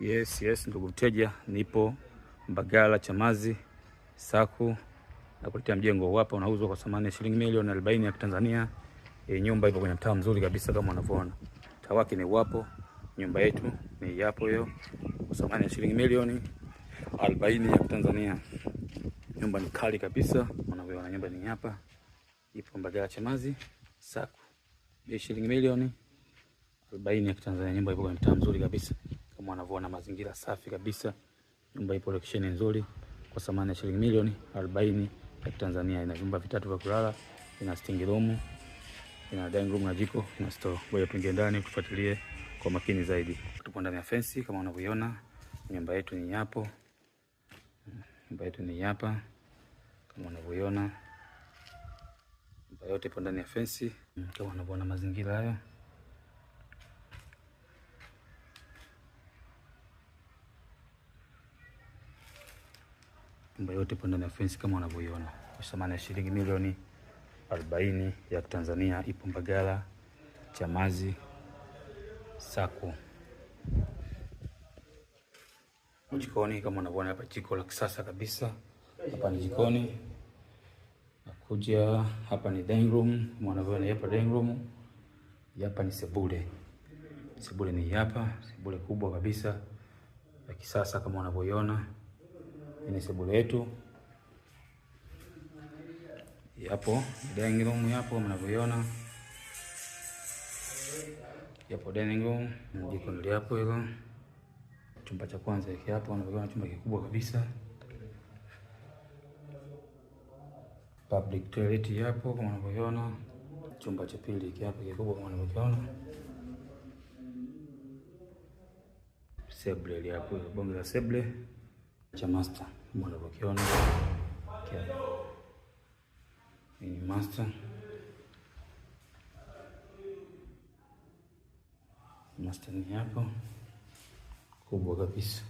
Yes, ndugu mteja, nipo Mbagala Chamazi Saku na kuletea mjengo hapa unauzwa kwa thamani ya shilingi milioni 40 ya Tanzania. Nyumba ipo kwenye mtaa mzuri kabisa kama unavyoona. Mtaa wake ni wapo. Nyumba yetu ni yapo hiyo kwa thamani ya shilingi milioni 40 ya Tanzania. Nyumba ni kali kabisa, unavyoona nyumba ni hapa. Ipo Mbagala Chamazi Saku. Bei shilingi milioni 40 ya Tanzania. Nyumba ipo kwenye mtaa mzuri kabisa. Kama unavyoona mazingira safi kabisa. Nyumba ipo location nzuri kwa thamani ya shilingi milioni 40 ya Tanzania. Ina vyumba vitatu vya kulala, ina sitting room, ina dining room na jiko, ina store. Ngoja tuingie ndani tufuatilie kwa makini zaidi. Tupo ndani ya fence kama unavyoiona. Nyumba yetu ni hapo. Nyumba yetu ni hapa kama unavyoiona. Nyumba yote ipo ndani ya fence kama unavyoona mazingira haya. Nyumba yote ipo ndani ya fence kama unavyoiona. Kwa thamani ya shilingi milioni 40 ya Tanzania. Ipo Mbagala Chamazi Saku. Jikoni kama unavyoona hapa, jiko la kisasa kabisa. Hapa ni jikoni. Nakuja hapa ni dining room kama unavyoona hapa dining room. Hapa ni sebule. Sebule ni hapa, sebule kubwa kabisa ya kisasa kama unavyoiona. Ni sebule yetu. Hapo dining room hapo mnavyoiona. Hapo dining room, jiko ndio hapo hilo. Chumba cha kwanza hiki hapo unavyoiona, chumba kikubwa kabisa. Public toilet hapo kama unavyoiona. Chumba cha pili hiki hapo kikubwa kama unavyoiona. Sebule hapo, bonge la sebule cha master kama unavyoiona. Ni master. Master ni hapo kubwa kabisa.